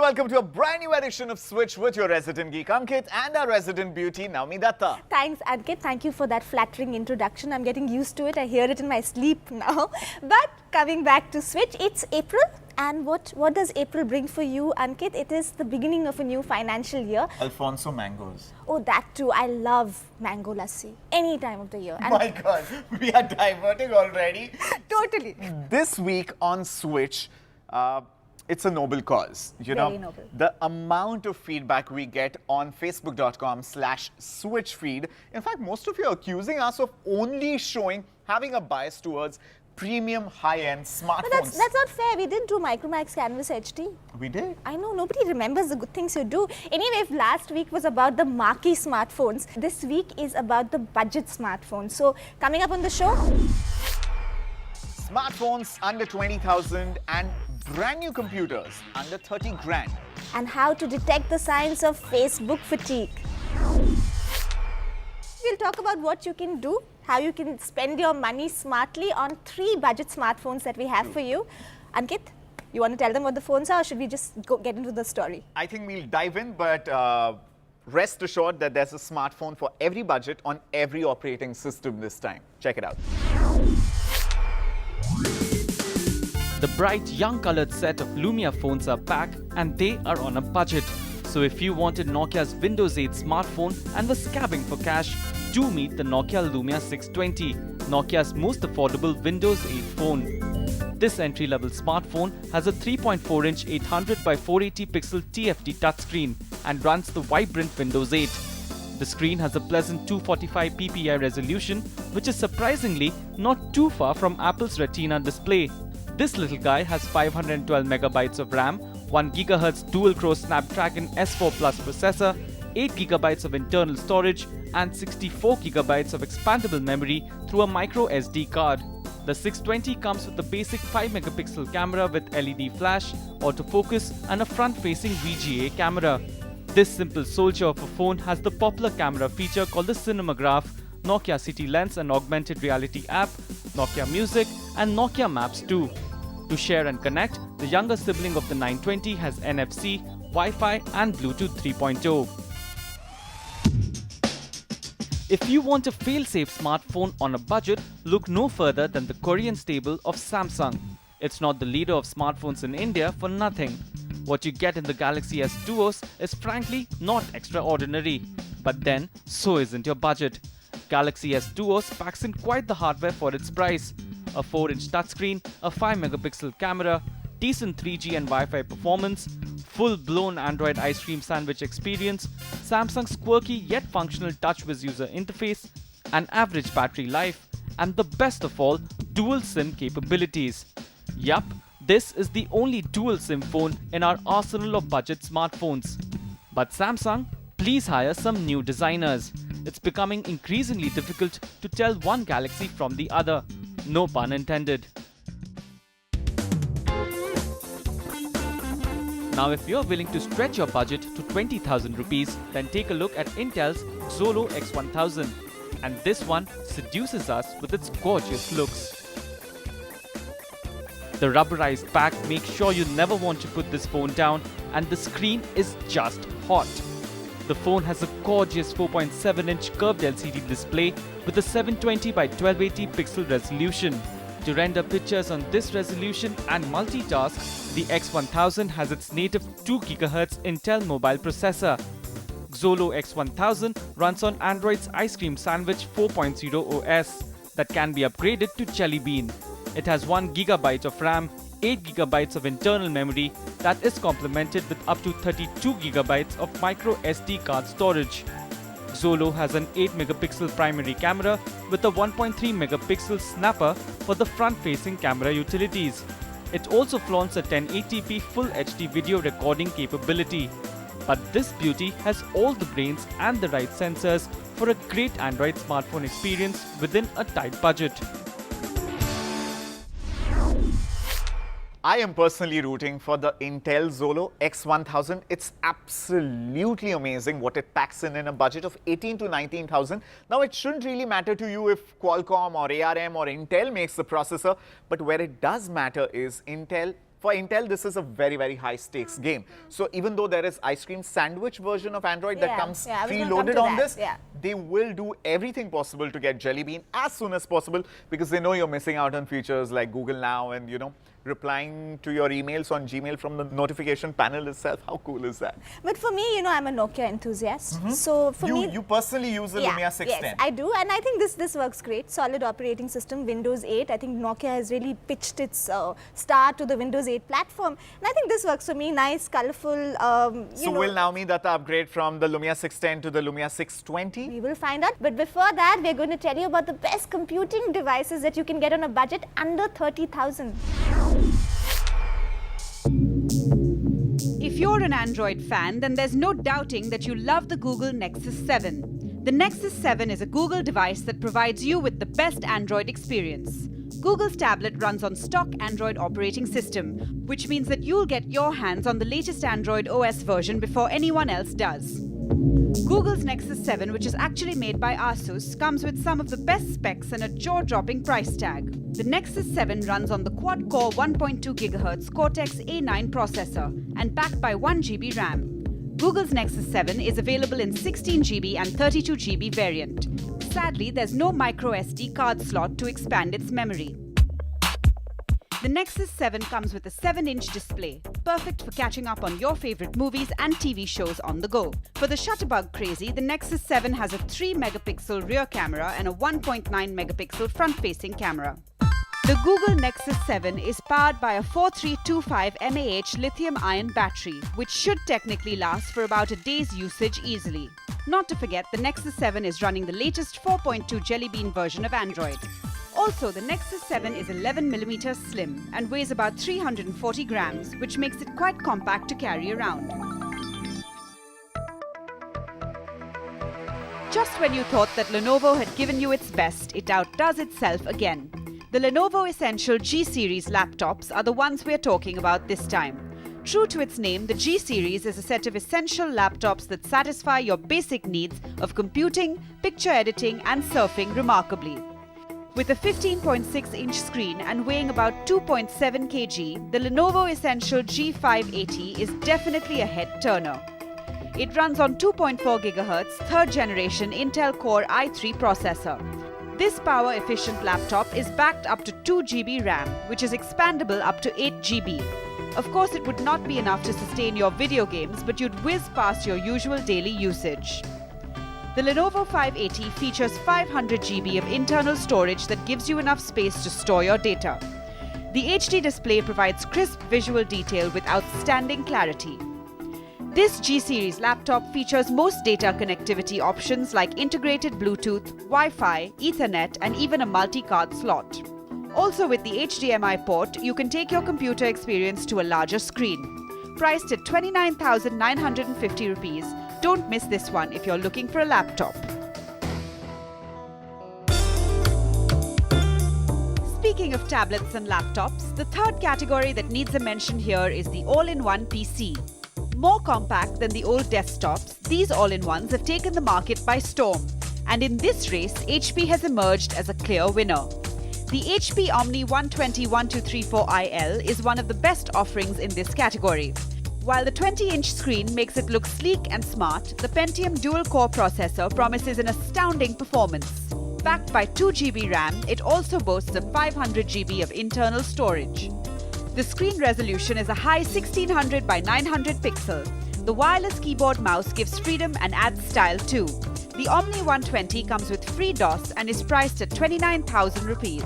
welcome to a brand new edition of Switch with your resident geek Ankit and our resident beauty Naomi Datta. Thanks, Ankit. Thank you for that flattering introduction. I'm getting used to it. I hear it in my sleep now. But coming back to Switch, it's April. And what does April bring for you, Ankit? It is the beginning of a new financial year. Alfonso mangoes. Oh, that too. I love mango lassi any time of the year. And my God, we are diverting already. Totally. This week on Switch, it's a noble cause. You know, noble. The amount of feedback we get on facebook.com/switchfeed. In fact, most of you are accusing us of only having a bias towards premium high-end smartphones. But that's not fair. We did do Micromax Canvas HD. We did. I know, nobody remembers the good things you do. Anyway, if last week was about the marquee smartphones, this week is about the budget smartphones. So, coming up on the show, smartphones under 20,000 and brand new computers under 30 grand. And how to detect the signs of Facebook fatigue. We'll talk about what you can do, how you can spend your money smartly on 3 budget smartphones that we have for you. Ankit, you want to tell them what the phones are, or should we just get into the story? I think we'll dive in, but rest assured that there's a smartphone for every budget on every operating system this time. Check it out. The bright, young colored set of Lumia phones are back and they are on a budget. So if you wanted Nokia's Windows 8 smartphone and were scabbing for cash, do meet the Nokia Lumia 620, Nokia's most affordable Windows 8 phone. This entry-level smartphone has a 3.4-inch 800 by 480 pixel TFT touchscreen and runs the vibrant Windows 8. The screen has a pleasant 245 ppi resolution, which is surprisingly not too far from Apple's Retina display. This little guy has 512 megabytes of RAM, 1 GHz dual-core Snapdragon S4 Plus processor, 8 GB of internal storage and 64 GB of expandable memory through a micro SD card. The 620 comes with a basic 5 megapixel camera with LED flash, autofocus and a front-facing VGA camera. This simple soldier of a phone has the popular camera feature called the Cinematograph, Nokia City Lens and Augmented Reality app, Nokia Music and Nokia Maps too. To share and connect, the younger sibling of the 920 has NFC, Wi-Fi and Bluetooth 3.0. If you want a fail-safe smartphone on a budget, look no further than the Korean stable of Samsung. It's not the leader of smartphones in India for nothing. What you get in the Galaxy S Duos is frankly not extraordinary. But then, so isn't your budget. Galaxy S Duos packs in quite the hardware for its price. A 4-inch touchscreen, a 5 megapixel camera, decent 3G and Wi-Fi performance, full-blown Android ice cream sandwich experience, Samsung's quirky yet functional TouchWiz user interface, an average battery life, and the best of all, dual SIM capabilities. Yup, this is the only dual SIM phone in our arsenal of budget smartphones. But Samsung, please hire some new designers. It's becoming increasingly difficult to tell one Galaxy from the other. No pun intended. Now if you're willing to stretch your budget to 20,000 rupees, then take a look at Intel's Xolo X1000. And this one seduces us with its gorgeous looks. The rubberized back makes sure you never want to put this phone down, and the screen is just hot. The phone has a gorgeous 4.7-inch curved LCD display with a 720 by 1280 pixel resolution. To render pictures on this resolution and multitask, the X1000 has its native 2 GHz Intel mobile processor. Xolo X1000 runs on Android's Ice Cream Sandwich 4.0 OS that can be upgraded to Jelly Bean. It has 1 GB of RAM, 8 GB of internal memory that is complemented with up to 32 GB of micro SD card storage. Xolo has an 8 megapixel primary camera with a 1.3 megapixel snapper for the front-facing camera utilities. It also flaunts a 1080p Full HD video recording capability. But this beauty has all the brains and the right sensors for a great Android smartphone experience within a tight budget. I am personally rooting for the Intel Xolo X1000. It's absolutely amazing what it packs in a budget of 18 to 19,000. Now, it shouldn't really matter to you if Qualcomm or ARM or Intel makes the processor, but where it does matter is Intel For Intel, this is a very, very high stakes game. So even though there is ice cream sandwich version of Android that comes preloaded on this, they will do everything possible to get Jelly Bean as soon as possible, because they know you're missing out on features like Google Now and, you know, replying to your emails on Gmail from the notification panel itself. How cool is that? But for me, you know, I'm a Nokia enthusiast. So for me, you personally use the Lumia 610. Yes, I do, and I think this works great. Solid operating system, Windows 8. I think Nokia has really pitched its star to the Windows 8 platform, and I think this works for me. Nice, colorful. So will Naomi Datta upgrade from the Lumia 610 to the Lumia 620? We will find out. But before that, we're going to tell you about the best computing devices that you can get on a budget under 30,000. If you're an Android fan, then there's no doubting that you love the Google Nexus 7. The Nexus 7 is a Google device that provides you with the best Android experience. Google's tablet runs on stock Android operating system, which means that you'll get your hands on the latest Android OS version before anyone else does. Google's Nexus 7, which is actually made by Asus, comes with some of the best specs and a jaw-dropping price tag. The Nexus 7 runs on the quad-core 1.2 GHz Cortex-A9 processor and backed by 1 GB RAM. Google's Nexus 7 is available in 16 GB and 32 GB variant. Sadly, there's no microSD card slot to expand its memory. The Nexus 7 comes with a 7-inch display, perfect for catching up on your favorite movies and TV shows on the go. For the shutterbug crazy, the Nexus 7 has a 3-megapixel rear camera and a 1.9-megapixel front-facing camera. The Google Nexus 7 is powered by a 4325 mAh lithium-ion battery, which should technically last for about a day's usage easily. Not to forget, the Nexus 7 is running the latest 4.2 Jelly Bean version of Android. Also, the Nexus 7 is 11mm slim and weighs about 340 grams, which makes it quite compact to carry around. Just when you thought that Lenovo had given you its best, it outdoes itself again. The Lenovo Essential G Series laptops are the ones we're talking about this time. True to its name, the G Series is a set of essential laptops that satisfy your basic needs of computing, picture editing, and surfing remarkably. With a 15.6-inch screen and weighing about 2.7 kg, the Lenovo Essential G580 is definitely a head-turner. It runs on 2.4 GHz, third-generation Intel Core i3 processor. This power-efficient laptop is backed up to 2 GB RAM, which is expandable up to 8 GB. Of course, it would not be enough to sustain your video games, but you'd whiz past your usual daily usage. The Lenovo 580 features 500 GB of internal storage that gives you enough space to store your data. The HD display provides crisp visual detail with outstanding clarity. This G-series laptop features most data connectivity options like integrated Bluetooth, Wi-Fi, Ethernet, and even a multi-card slot. Also, with the HDMI port, you can take your computer experience to a larger screen. Priced at 29,950 rupees, don't miss this one if you're looking for a laptop. Speaking of tablets and laptops, the third category that needs a mention here is the all-in-one PC. More compact than the old desktops, these all-in-ones have taken the market by storm. And in this race, HP has emerged as a clear winner. The HP Omni 120-1234IL is one of the best offerings in this category. While the 20-inch screen makes it look sleek and smart, the Pentium dual-core processor promises an astounding performance. Backed by 2 GB RAM, it also boasts a 500 GB of internal storage. The screen resolution is a high 1600 by 900 pixel. The wireless keyboard mouse gives freedom and adds style too. The Omni 120 comes with free DOS and is priced at 29,000 rupees.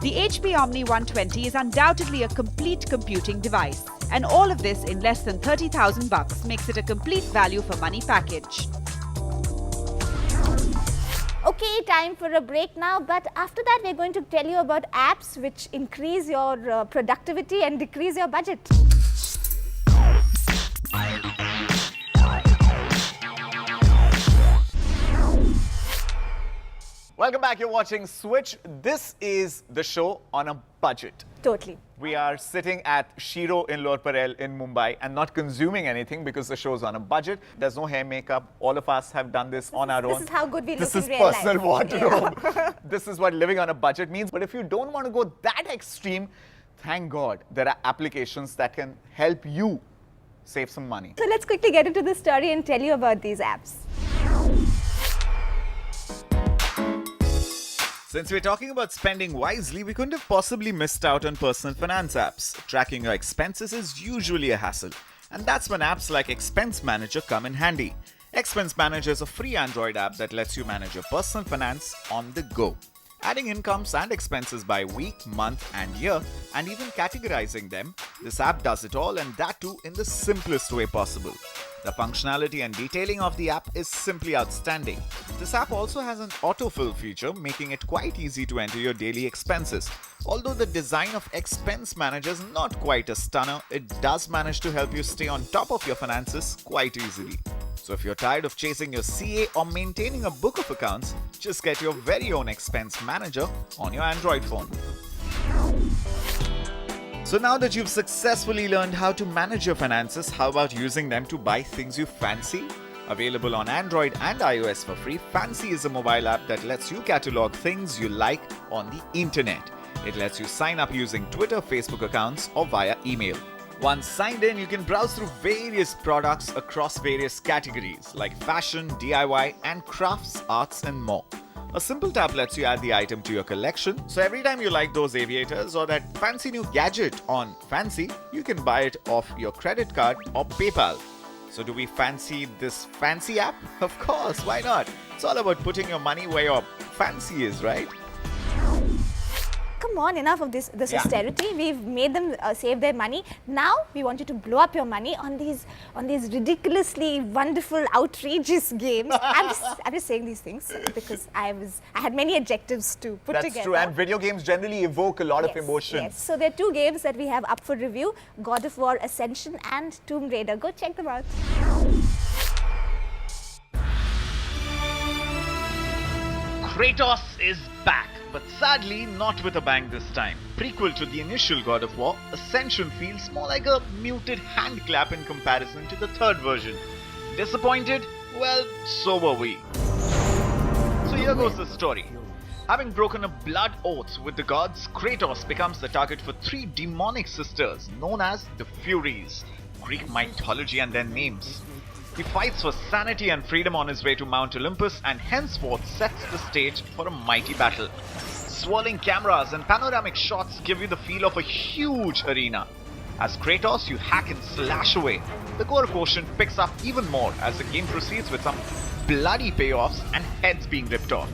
The HP Omni 120 is undoubtedly a complete computing device. And all of this in less than 30,000 bucks makes it a complete value for money package. Okay, time for a break now, but after that we're going to tell you about apps which increase your productivity and decrease your budget. Welcome back, you're watching Switch. This is the show on a budget. Totally. We are sitting at Shiro in Lower Parel in Mumbai and not consuming anything because the show's on a budget. There's no hair makeup. All of us have done this on our own. This is how good we look This in is real life. personal wardrobe. This is what living on a budget means. But if you don't want to go that extreme, thank God, there are applications that can help you save some money. So let's quickly get into the story and tell you about these apps. Since we're talking about spending wisely, we couldn't have possibly missed out on personal finance apps. Tracking your expenses is usually a hassle, and that's when apps like Expense Manager come in handy. Expense Manager is a free Android app that lets you manage your personal finance on the go. Adding incomes and expenses by week, month and year, and even categorizing them, this app does it all, and that too in the simplest way possible. The functionality and detailing of the app is simply outstanding. This app also has an autofill feature, making it quite easy to enter your daily expenses. Although the design of Expense Manager is not quite a stunner, it does manage to help you stay on top of your finances quite easily. So if you're tired of chasing your CA or maintaining a book of accounts, just get your very own Expense Manager on your Android phone. So now that you've successfully learned how to manage your finances, how about using them to buy things you fancy? Available on Android and iOS for free, Fancy is a mobile app that lets you catalog things you like on the internet. It lets you sign up using Twitter, Facebook accounts or via email. Once signed in, you can browse through various products across various categories like fashion, DIY, and crafts, arts, and more. A simple tap lets you add the item to your collection, so every time you like those aviators or that fancy new gadget on Fancy, you can buy it off your credit card or PayPal. So do we fancy this fancy app? Of course, why not? It's all about putting your money where your fancy is, right? Come on, enough of this austerity. We've made them save their money. Now we want you to blow up your money on these ridiculously wonderful, outrageous games. I'm just saying these things because I had many adjectives to put together. That's true, and video games generally evoke a lot of emotion. Yes, so there are two games that we have up for review: God of War Ascension and Tomb Raider. Go check them out. Kratos is back, but sadly not with a bang this time. Prequel to the initial God of War, Ascension feels more like a muted hand clap in comparison to the third version. Disappointed? Well, so were we. So here goes the story. Having broken a blood oath with the gods, Kratos becomes the target for three demonic sisters known as the Furies. Greek mythology and their names. He fights for sanity and freedom on his way to Mount Olympus and henceforth sets the stage for a mighty battle. Swirling cameras and panoramic shots give you the feel of a huge arena. As Kratos, you hack and slash away. The gore quotient picks up even more as the game proceeds with some bloody payoffs and heads being ripped off.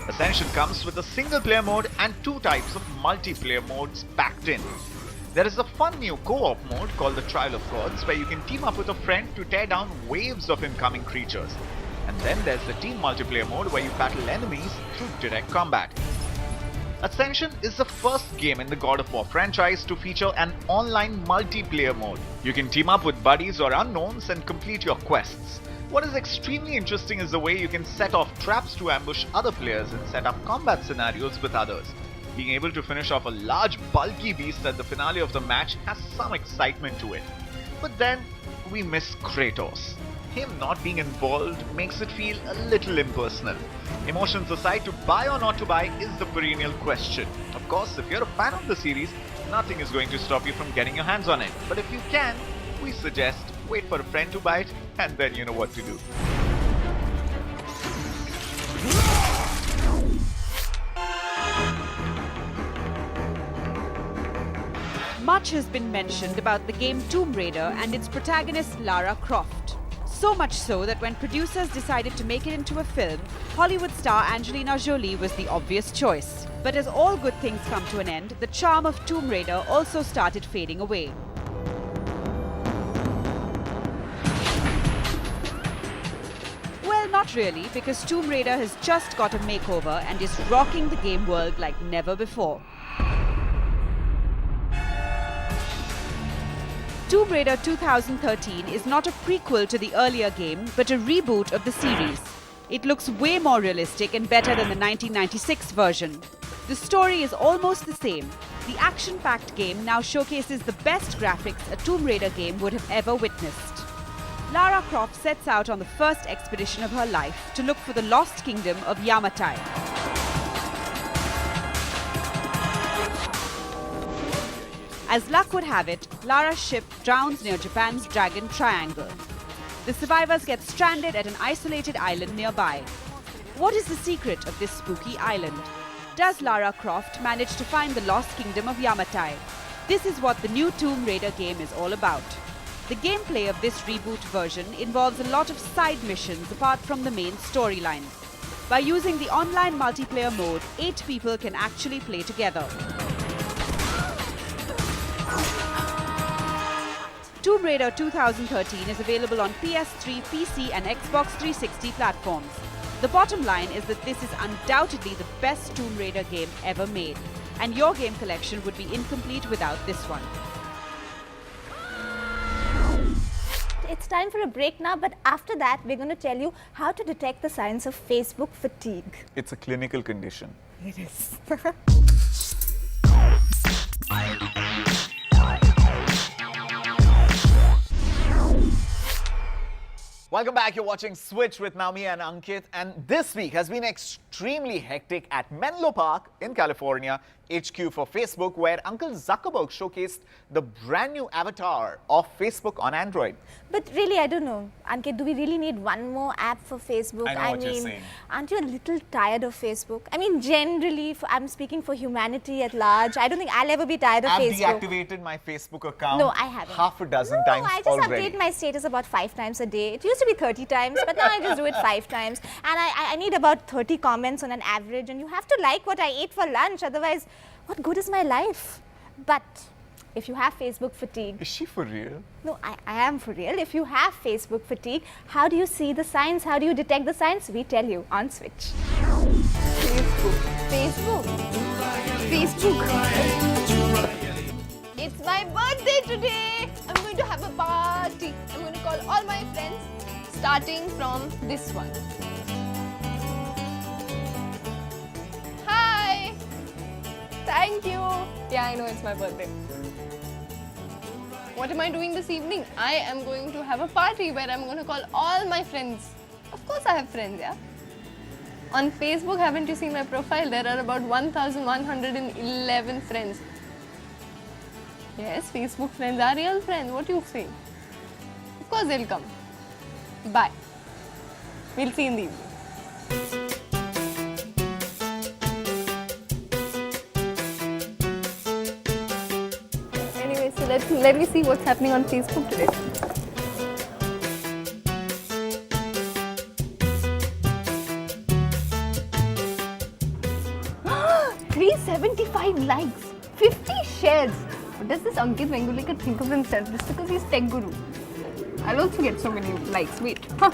Ascension comes with a single player mode and two types of multiplayer modes packed in. There is a fun new co-op mode called the Trial of Gods where you can team up with a friend to tear down waves of incoming creatures. And then there's the team multiplayer mode where you battle enemies through direct combat. Ascension is the first game in the God of War franchise to feature an online multiplayer mode. You can team up with buddies or unknowns and complete your quests. What is extremely interesting is the way you can set off traps to ambush other players and set up combat scenarios with others. Being able to finish off a large, bulky beast at the finale of the match has some excitement to it. But then, we miss Kratos. Him not being involved makes it feel a little impersonal. Emotions aside, to buy or not to buy is the perennial question. Of course, if you're a fan of the series, nothing is going to stop you from getting your hands on it. But if you can, we suggest wait for a friend to buy it and then you know what to do. Much has been mentioned about the game Tomb Raider and its protagonist Lara Croft. So much so that when producers decided to make it into a film, Hollywood star Angelina Jolie was the obvious choice. But as all good things come to an end, the charm of Tomb Raider also started fading away. Well, not really, because Tomb Raider has just got a makeover and is rocking the game world like never before. Tomb Raider 2013 is not a prequel to the earlier game, but a reboot of the series. It looks way more realistic and better than the 1996 version. The story is almost the same. The action-packed game now showcases the best graphics a Tomb Raider game would have ever witnessed. Lara Croft sets out on the first expedition of her life to look for the lost kingdom of Yamatai. As luck would have it, Lara's ship drowns near Japan's Dragon Triangle. The survivors get stranded at an isolated island nearby. What is the secret of this spooky island? Does Lara Croft manage to find the lost kingdom of Yamatai? This is what the new Tomb Raider game is all about. The gameplay of this reboot version involves a lot of side missions apart from the main storyline. By using the online multiplayer mode, 8 people can actually play together. Tomb Raider 2013 is available on PS3, PC and Xbox 360 platforms. The bottom line is that this is undoubtedly the best Tomb Raider game ever made, and your game collection would be incomplete without this one. It's time for a break now, but after that, we're going to tell you how to detect the signs of Facebook fatigue. It's a clinical condition. It is. Welcome back. You're watching Switch with Naomi and Ankit, and this week has been extremely hectic at Menlo Park in California, HQ for Facebook, where Uncle Zuckerberg showcased the brand new avatar of Facebook on Android. But really, I don't know, Ankit, do we really need one more app for Facebook? I know what you're saying. Aren't you a little tired of Facebook? I mean, generally, I'm speaking for humanity at large. I don't think I'll ever be tired of Facebook. I've deactivated my Facebook account No, I haven't. half a dozen times I just already. update my status about 5 times a day. It used to be 30 times, but now I just do it 5 times. And I need about 30 comments on an average, and you have to like what I ate for lunch, otherwise, what good is my life? But if you have Facebook fatigue... Is she for real? No, I am for real. If you have Facebook fatigue, how do you see the signs? How do you detect the signs? We tell you on Switch. Facebook. It's my birthday today. I'm going to have a party. I'm going to call all my friends, starting from this one. Hi. Thank you. Yeah, I know it's my birthday. What am I doing this evening? I am going to have a party where I'm going to call all my friends. Of course I have friends, yeah. On Facebook, haven't you seen my profile? There are about 1,111 friends. Yes, Facebook friends are real friends. What do you think? Of course they'll come. Bye. We'll see in the evening. Anyway, so let me see what's happening on Facebook today. $375 likes, 50 shares. What does this Ankit Vengulekar think of himself just because he's tech guru? I'll also get so many likes. Wait. Huh.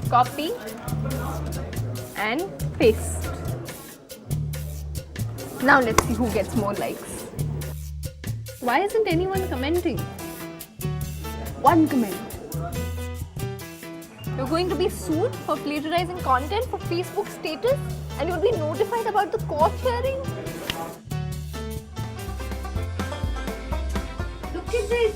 Copy and paste. Now let's see who gets more likes. Why isn't anyone commenting? One comment. You're going to be sued for plagiarizing content for Facebook status, and you'll be notified about the court hearing. Look at this.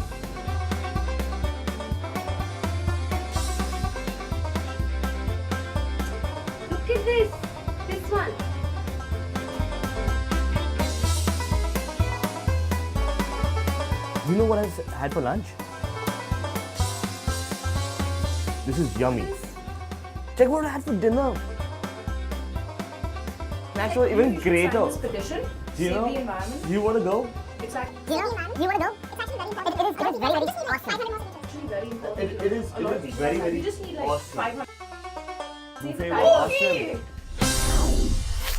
Look at this. This one. You know what I had for lunch? This is yummy. Check what I had for dinner. Actually, even greater. Petition, Do you save know? the environment. Do you want to go? It's actually Do you want to go? It's actually very important. It is very very important. It is very You just need like awesome. 500. Buffet was awesome.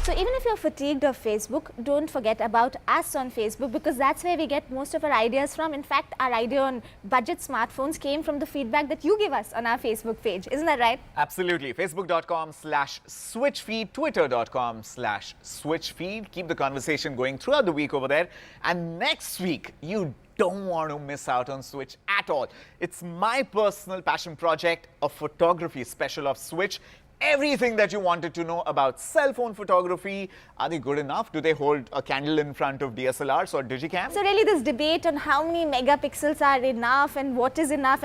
So even if you're fatigued of Facebook, don't forget about us on Facebook, because that's where we get most of our ideas from. In fact, our idea on budget smartphones came from the feedback that you give us on our Facebook page. Isn't that right? Absolutely. Facebook.com/switchfeed, Twitter.com/switchfeed. Keep the conversation going throughout the week over there. And next week, you don't want to miss out on Switch at all. It's my personal passion project, a photography special of Switch. everything that you wanted to know about cell phone photography. Are they good enough? Do they hold a candle in front of DSLRs or digicam? So really this debate on how many megapixels are enough and what is not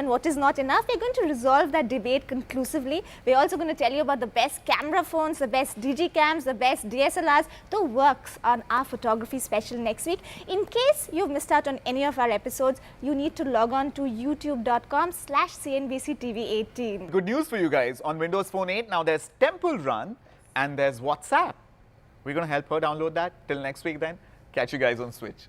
enough, we're going to resolve that debate conclusively. We're also going to tell you about the best camera phones, the best digicams, the best DSLRs, the works on our photography special next week. In case you've missed out on any of our episodes, you need to log on to youtube.com/CNBC TV 18. Good news for you guys. On Windows Phone 8, now there's Temple Run and there's WhatsApp. We're going to help her download that. Till next week then. Catch you guys on Switch.